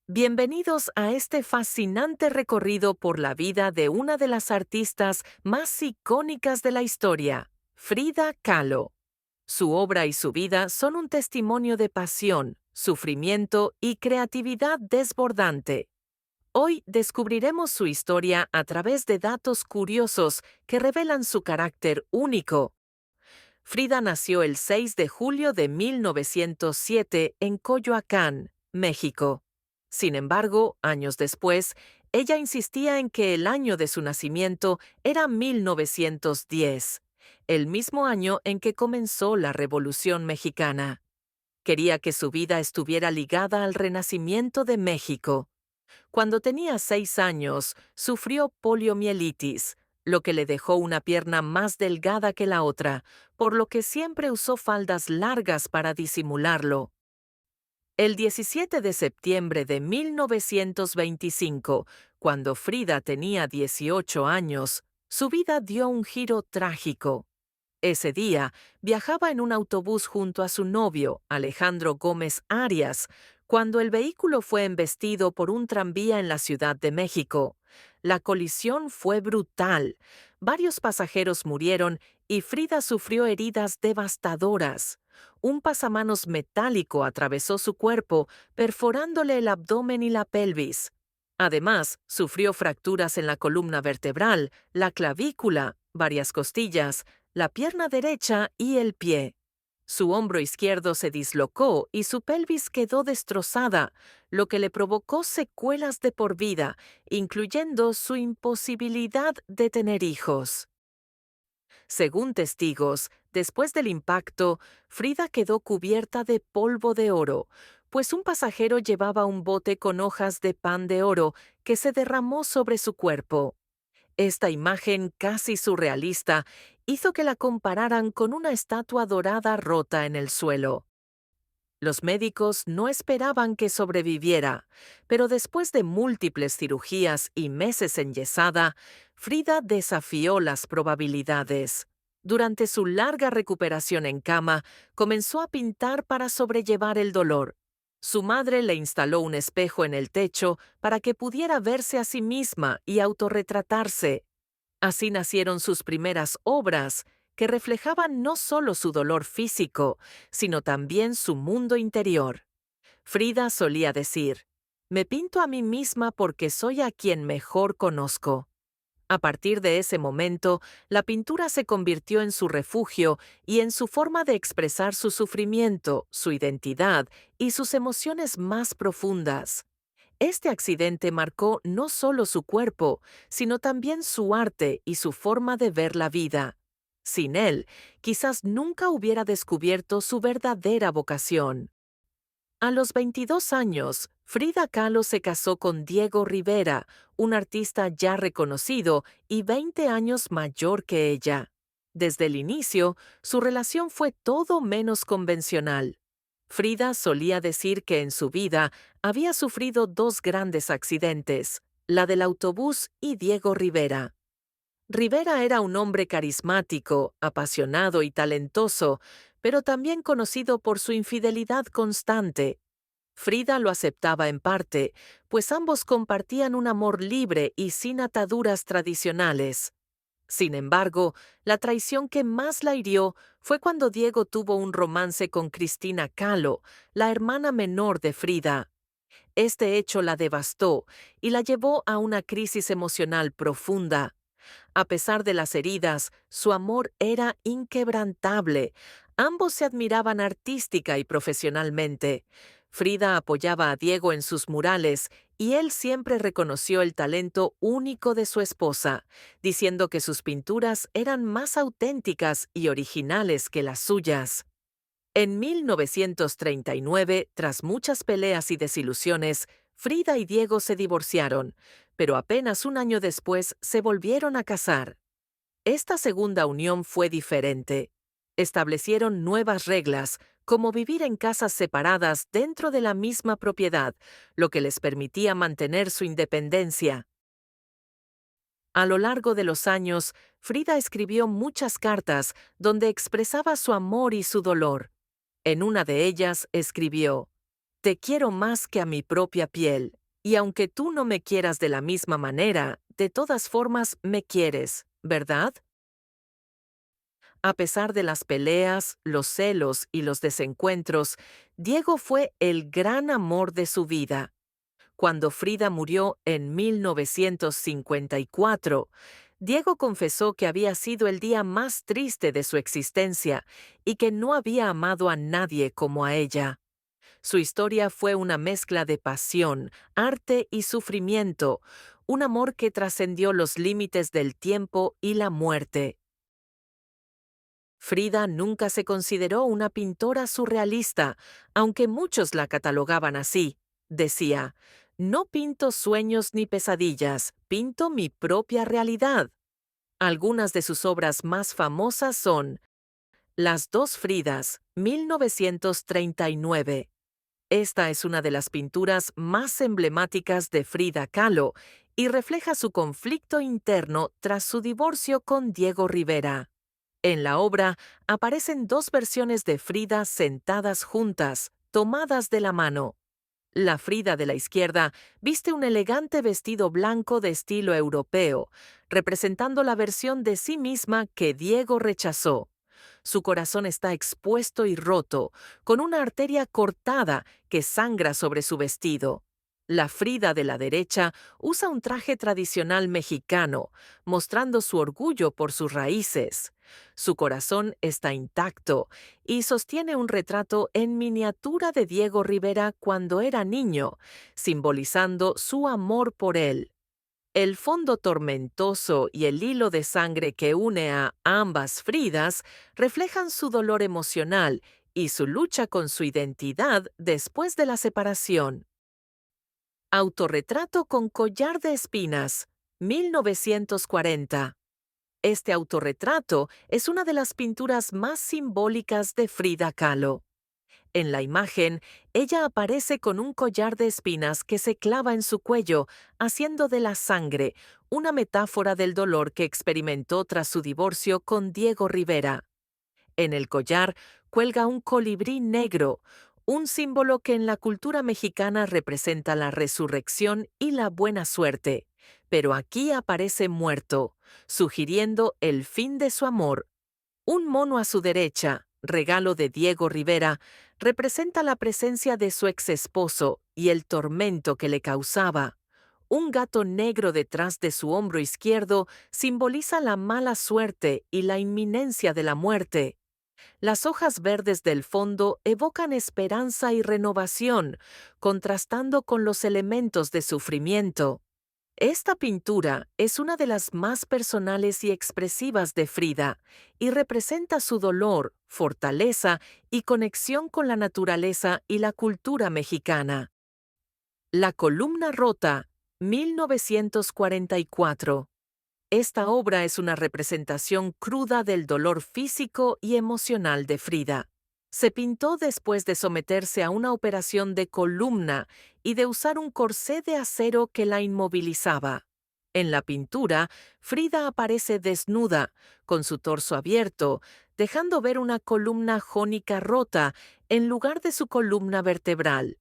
Bienvenidos a este fascinante recorrido por la vida de una de las artistas más icónicas de la historia, Frida Kahlo. Su obra y su vida son un testimonio de pasión, sufrimiento y creatividad desbordante. Hoy descubriremos su historia a través de datos curiosos que revelan su carácter único. Frida nació el 6 de julio de 1907 en Coyoacán, México. Sin embargo, años después, ella insistía en que el año de su nacimiento era 1910, el mismo año en que comenzó la Revolución Mexicana. Quería que su vida estuviera ligada al renacimiento de México. Cuando tenía 6 años, sufrió poliomielitis, lo que le dejó una pierna más delgada que la otra, por lo que siempre usó faldas largas para disimularlo. El 17 de septiembre de 1925, cuando Frida tenía 18 años, su vida dio un giro trágico. Ese día, viajaba en un autobús junto a su novio, Alejandro Gómez Arias, cuando el vehículo fue embestido por un tranvía en la Ciudad de México. La colisión fue brutal. Varios pasajeros murieron y Frida sufrió heridas devastadoras. Un pasamanos metálico atravesó su cuerpo, perforándole el abdomen y la pelvis. Además, sufrió fracturas en la columna vertebral, la clavícula, varias costillas, la pierna derecha y el pie. Su hombro izquierdo se dislocó y su pelvis quedó destrozada, lo que le provocó secuelas de por vida, incluyendo su imposibilidad de tener hijos. Según testigos, después del impacto, Frida quedó cubierta de polvo de oro, pues un pasajero llevaba un bote con hojas de pan de oro que se derramó sobre su cuerpo. Esta imagen casi surrealista hizo que la compararan con una estatua dorada rota en el suelo. Los médicos no esperaban que sobreviviera, pero después de múltiples cirugías y meses enyesada, Frida desafió las probabilidades. Durante su larga recuperación en cama, comenzó a pintar para sobrellevar el dolor. Su madre le instaló un espejo en el techo para que pudiera verse a sí misma y autorretratarse. Así nacieron sus primeras obras, que reflejaban no solo su dolor físico, sino también su mundo interior. Frida solía decir, «Me pinto a mí misma porque soy a quien mejor conozco». A partir de ese momento, la pintura se convirtió en su refugio y en su forma de expresar su sufrimiento, su identidad y sus emociones más profundas. Este accidente marcó no solo su cuerpo, sino también su arte y su forma de ver la vida. Sin él, quizás nunca hubiera descubierto su verdadera vocación. A los 22 años, Frida Kahlo se casó con Diego Rivera, un artista ya reconocido y 20 años mayor que ella. Desde el inicio, su relación fue todo menos convencional. Frida solía decir que en su vida había sufrido dos grandes accidentes, la del autobús y Diego Rivera. Rivera era un hombre carismático, apasionado y talentoso, pero también conocido por su infidelidad constante. Frida lo aceptaba en parte, pues ambos compartían un amor libre y sin ataduras tradicionales. Sin embargo, la traición que más la hirió fue cuando Diego tuvo un romance con Cristina Kahlo, la hermana menor de Frida. Este hecho la devastó y la llevó a una crisis emocional profunda. A pesar de las heridas, su amor era inquebrantable. Ambos se admiraban artística y profesionalmente. Frida apoyaba a Diego en sus murales y él siempre reconoció el talento único de su esposa, diciendo que sus pinturas eran más auténticas y originales que las suyas. En 1939, tras muchas peleas y desilusiones, Frida y Diego se divorciaron, pero apenas un año después se volvieron a casar. Esta segunda unión fue diferente. Establecieron nuevas reglas, como vivir en casas separadas dentro de la misma propiedad, lo que les permitía mantener su independencia. A lo largo de los años, Frida escribió muchas cartas donde expresaba su amor y su dolor. En una de ellas escribió, Te quiero más que a mi propia piel, y aunque tú no me quieras de la misma manera, de todas formas me quieres, ¿verdad? A pesar de las peleas, los celos y los desencuentros, Diego fue el gran amor de su vida. Cuando Frida murió en 1954, Diego confesó que había sido el día más triste de su existencia y que no había amado a nadie como a ella. Su historia fue una mezcla de pasión, arte y sufrimiento, un amor que trascendió los límites del tiempo y la muerte. Frida nunca se consideró una pintora surrealista, aunque muchos la catalogaban así. Decía, no pinto sueños ni pesadillas, pinto mi propia realidad. Algunas de sus obras más famosas son Las dos Fridas, 1939. Esta es una de las pinturas más emblemáticas de Frida Kahlo y refleja su conflicto interno tras su divorcio con Diego Rivera. En la obra aparecen dos versiones de Frida sentadas juntas, tomadas de la mano. La Frida de la izquierda viste un elegante vestido blanco de estilo europeo, representando la versión de sí misma que Diego rechazó. Su corazón está expuesto y roto, con una arteria cortada que sangra sobre su vestido. La Frida de la derecha usa un traje tradicional mexicano, mostrando su orgullo por sus raíces. Su corazón está intacto y sostiene un retrato en miniatura de Diego Rivera cuando era niño, simbolizando su amor por él. El fondo tormentoso y el hilo de sangre que une a ambas Fridas reflejan su dolor emocional y su lucha con su identidad después de la separación. Autorretrato con collar de espinas, 1940. Este autorretrato es una de las pinturas más simbólicas de Frida Kahlo. En la imagen, ella aparece con un collar de espinas que se clava en su cuello, haciendo de la sangre una metáfora del dolor que experimentó tras su divorcio con Diego Rivera. En el collar cuelga un colibrí negro, un símbolo que en la cultura mexicana representa la resurrección y la buena suerte, pero aquí aparece muerto, sugiriendo el fin de su amor. Un mono a su derecha, regalo de Diego Rivera, representa la presencia de su ex esposo y el tormento que le causaba. Un gato negro detrás de su hombro izquierdo simboliza la mala suerte y la inminencia de la muerte. Las hojas verdes del fondo evocan esperanza y renovación, contrastando con los elementos de sufrimiento. Esta pintura es una de las más personales y expresivas de Frida y representa su dolor, fortaleza y conexión con la naturaleza y la cultura mexicana. La columna rota, 1944. Esta obra es una representación cruda del dolor físico y emocional de Frida. Se pintó después de someterse a una operación de columna y de usar un corsé de acero que la inmovilizaba. En la pintura, Frida aparece desnuda, con su torso abierto, dejando ver una columna jónica rota en lugar de su columna vertebral.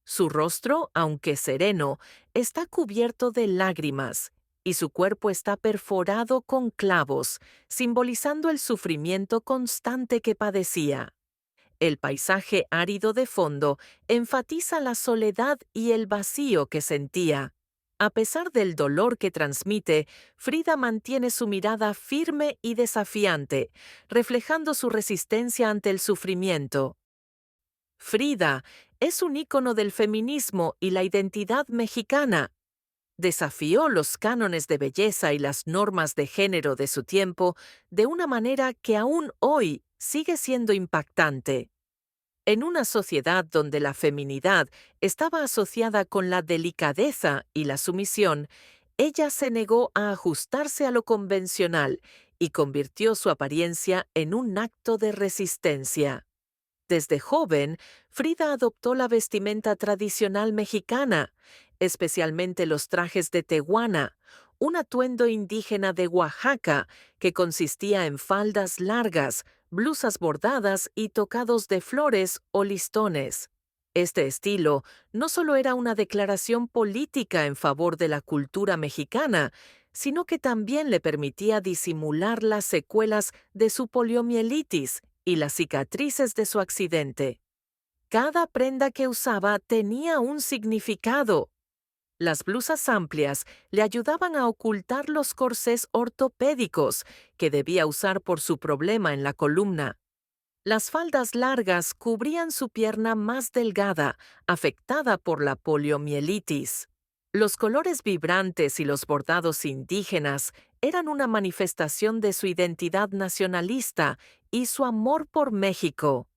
Su rostro, aunque sereno, está cubierto de lágrimas, y su cuerpo está perforado con clavos, simbolizando el sufrimiento constante que padecía. El paisaje árido de fondo enfatiza la soledad y el vacío que sentía. A pesar del dolor que transmite, Frida mantiene su mirada firme y desafiante, reflejando su resistencia ante el sufrimiento. Frida es un ícono del feminismo y la identidad mexicana. Desafió los cánones de belleza y las normas de género de su tiempo de una manera que aún hoy sigue siendo impactante. En una sociedad donde la feminidad estaba asociada con la delicadeza y la sumisión, ella se negó a ajustarse a lo convencional y convirtió su apariencia en un acto de resistencia. Desde joven, Frida adoptó la vestimenta tradicional mexicana, especialmente los trajes de tehuana, un atuendo indígena de Oaxaca que consistía en faldas largas, blusas bordadas y tocados de flores o listones. Este estilo no solo era una declaración política en favor de la cultura mexicana, sino que también le permitía disimular las secuelas de su poliomielitis y las cicatrices de su accidente. Cada prenda que usaba tenía un significado. Las blusas amplias le ayudaban a ocultar los corsés ortopédicos que debía usar por su problema en la columna. Las faldas largas cubrían su pierna más delgada, afectada por la poliomielitis. Los colores vibrantes y los bordados indígenas eran una manifestación de su identidad nacionalista y su amor por México.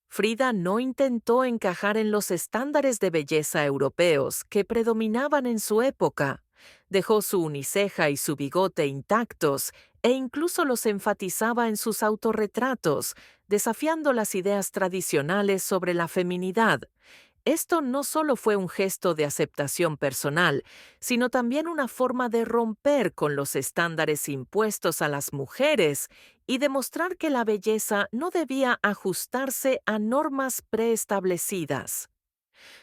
Frida no intentó encajar en los estándares de belleza europeos que predominaban en su época. Dejó su uniceja y su bigote intactos e incluso los enfatizaba en sus autorretratos, desafiando las ideas tradicionales sobre la feminidad. Esto no solo fue un gesto de aceptación personal, sino también una forma de romper con los estándares impuestos a las mujeres y demostrar que la belleza no debía ajustarse a normas preestablecidas.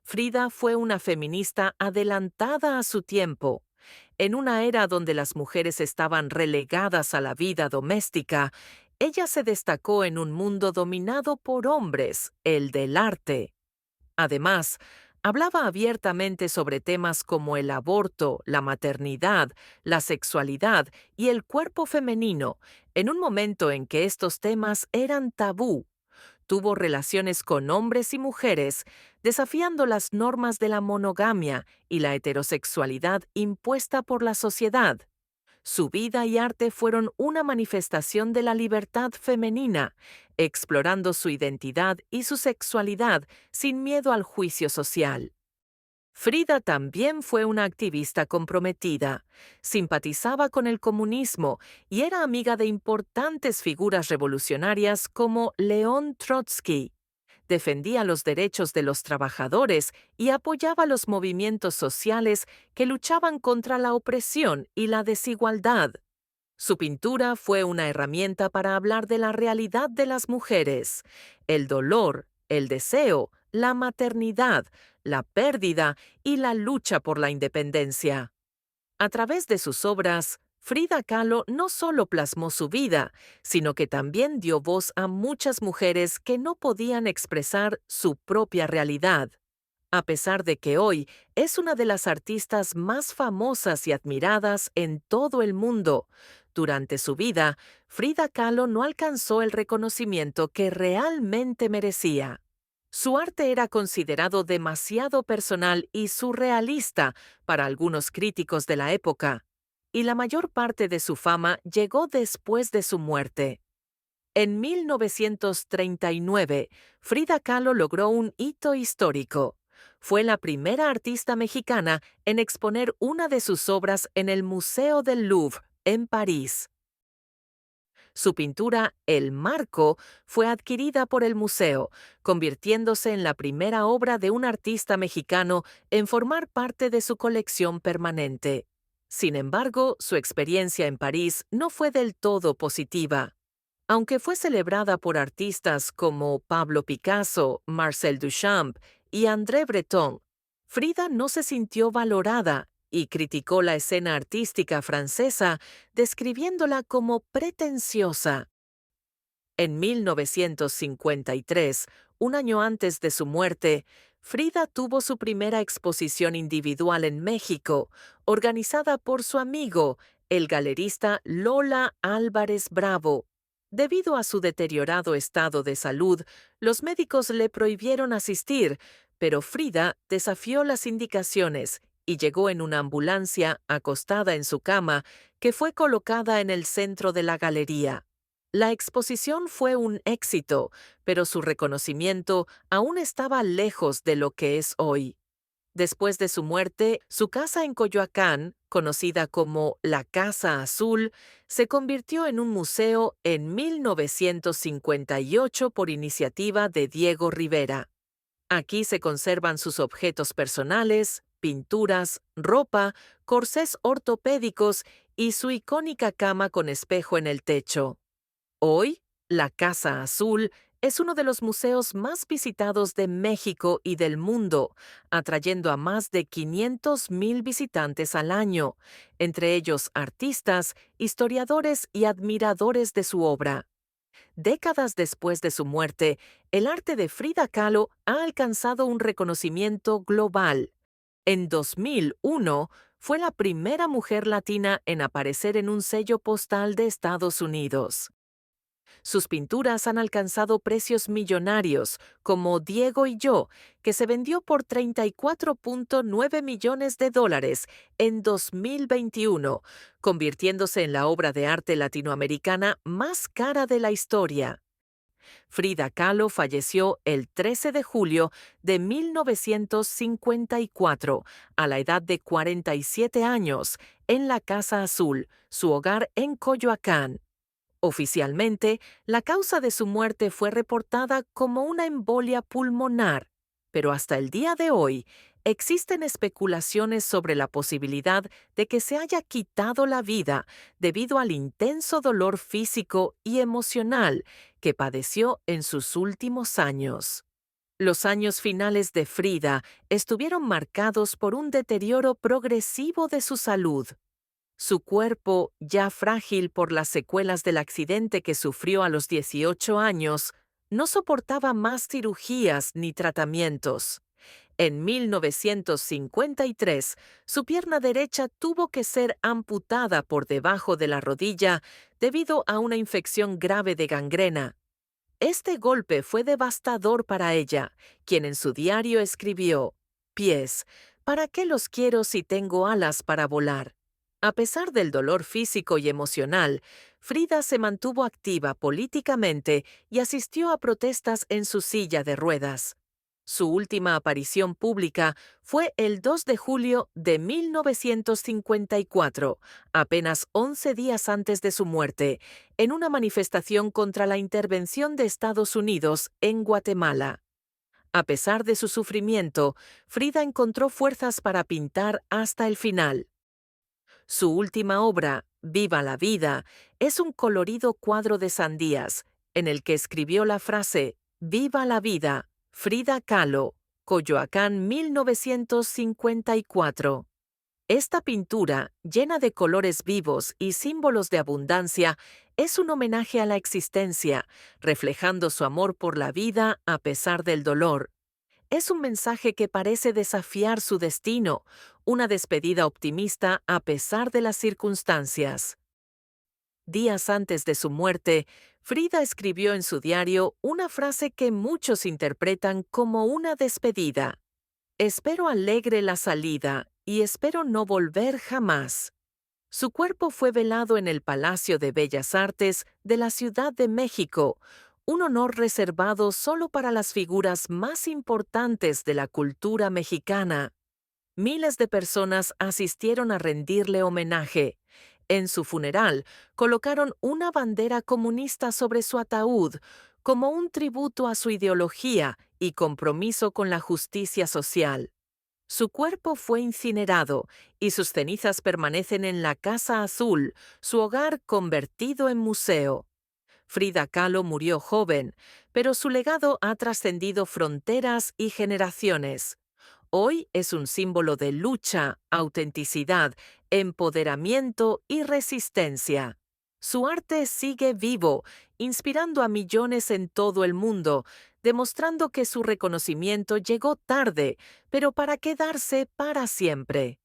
Frida fue una feminista adelantada a su tiempo. En una era donde las mujeres estaban relegadas a la vida doméstica, ella se destacó en un mundo dominado por hombres, el del arte. Además, hablaba abiertamente sobre temas como el aborto, la maternidad, la sexualidad y el cuerpo femenino, en un momento en que estos temas eran tabú. Tuvo relaciones con hombres y mujeres, desafiando las normas de la monogamia y la heterosexualidad impuesta por la sociedad. Su vida y arte fueron una manifestación de la libertad femenina, explorando su identidad y su sexualidad sin miedo al juicio social. Frida también fue una activista comprometida. Simpatizaba con el comunismo y era amiga de importantes figuras revolucionarias como León Trotsky. Defendía los derechos de los trabajadores y apoyaba los movimientos sociales que luchaban contra la opresión y la desigualdad. Su pintura fue una herramienta para hablar de la realidad de las mujeres, el dolor, el deseo, la maternidad, la pérdida y la lucha por la independencia. A través de sus obras, Frida Kahlo no solo plasmó su vida, sino que también dio voz a muchas mujeres que no podían expresar su propia realidad. A pesar de que hoy es una de las artistas más famosas y admiradas en todo el mundo, durante su vida, Frida Kahlo no alcanzó el reconocimiento que realmente merecía. Su arte era considerado demasiado personal y surrealista para algunos críticos de la época, y la mayor parte de su fama llegó después de su muerte. En 1939, Frida Kahlo logró un hito histórico. Fue la primera artista mexicana en exponer una de sus obras en el Museo del Louvre, en París. Su pintura El Marco fue adquirida por el museo, convirtiéndose en la primera obra de un artista mexicano en formar parte de su colección permanente. Sin embargo, su experiencia en París no fue del todo positiva. Aunque fue celebrada por artistas como Pablo Picasso, Marcel Duchamp y André Breton, Frida no se sintió valorada y criticó la escena artística francesa, describiéndola como pretenciosa. En 1953, un año antes de su muerte, Frida tuvo su primera exposición individual en México, organizada por su amigo, el galerista Lola Álvarez Bravo. Debido a su deteriorado estado de salud, los médicos le prohibieron asistir, pero Frida desafió las indicaciones y llegó en una ambulancia acostada en su cama que fue colocada en el centro de la galería. La exposición fue un éxito, pero su reconocimiento aún estaba lejos de lo que es hoy. Después de su muerte, su casa en Coyoacán, conocida como la Casa Azul, se convirtió en un museo en 1958 por iniciativa de Diego Rivera. Aquí se conservan sus objetos personales, pinturas, ropa, corsés ortopédicos y su icónica cama con espejo en el techo. Hoy, la Casa Azul Es uno de los museos más visitados de México y del mundo, atrayendo a más de 500,000 visitantes al año, entre ellos artistas, historiadores y admiradores de su obra. Décadas después de su muerte, el arte de Frida Kahlo ha alcanzado un reconocimiento global. En 2001, fue la primera mujer latina en aparecer en un sello postal de Estados Unidos. Sus pinturas han alcanzado precios millonarios, como Diego y yo, que se vendió por 34,9 millones de dólares en 2021, convirtiéndose en la obra de arte latinoamericana más cara de la historia. Frida Kahlo falleció el 13 de julio de 1954, a la edad de 47 años, en la Casa Azul, su hogar en Coyoacán. Oficialmente, la causa de su muerte fue reportada como una embolia pulmonar, pero hasta el día de hoy existen especulaciones sobre la posibilidad de que se haya quitado la vida debido al intenso dolor físico y emocional que padeció en sus últimos años. Los años finales de Frida estuvieron marcados por un deterioro progresivo de su salud. Su cuerpo, ya frágil por las secuelas del accidente que sufrió a los 18 años, no soportaba más cirugías ni tratamientos. En 1953, su pierna derecha tuvo que ser amputada por debajo de la rodilla debido a una infección grave de gangrena. Este golpe fue devastador para ella, quien en su diario escribió: «Pies, ¿para qué los quiero si tengo alas para volar?». A pesar del dolor físico y emocional, Frida se mantuvo activa políticamente y asistió a protestas en su silla de ruedas. Su última aparición pública fue el 2 de julio de 1954, apenas 11 días antes de su muerte, en una manifestación contra la intervención de Estados Unidos en Guatemala. A pesar de su sufrimiento, Frida encontró fuerzas para pintar hasta el final. Su última obra, Viva la vida, es un colorido cuadro de sandías, en el que escribió la frase «Viva la vida, Frida Kahlo, Coyoacán 1954». Esta pintura, llena de colores vivos y símbolos de abundancia, es un homenaje a la existencia, reflejando su amor por la vida a pesar del dolor. Es un mensaje que parece desafiar su destino, una despedida optimista a pesar de las circunstancias. Días antes de su muerte, Frida escribió en su diario una frase que muchos interpretan como una despedida: «Espero alegre la salida y espero no volver jamás». Su cuerpo fue velado en el Palacio de Bellas Artes de la Ciudad de México, un honor reservado solo para las figuras más importantes de la cultura mexicana. Miles de personas asistieron a rendirle homenaje. En su funeral, colocaron una bandera comunista sobre su ataúd, como un tributo a su ideología y compromiso con la justicia social. Su cuerpo fue incinerado y sus cenizas permanecen en la Casa Azul, su hogar convertido en museo. Frida Kahlo murió joven, pero su legado ha trascendido fronteras y generaciones. Hoy es un símbolo de lucha, autenticidad, empoderamiento y resistencia. Su arte sigue vivo, inspirando a millones en todo el mundo, demostrando que su reconocimiento llegó tarde, pero para quedarse para siempre.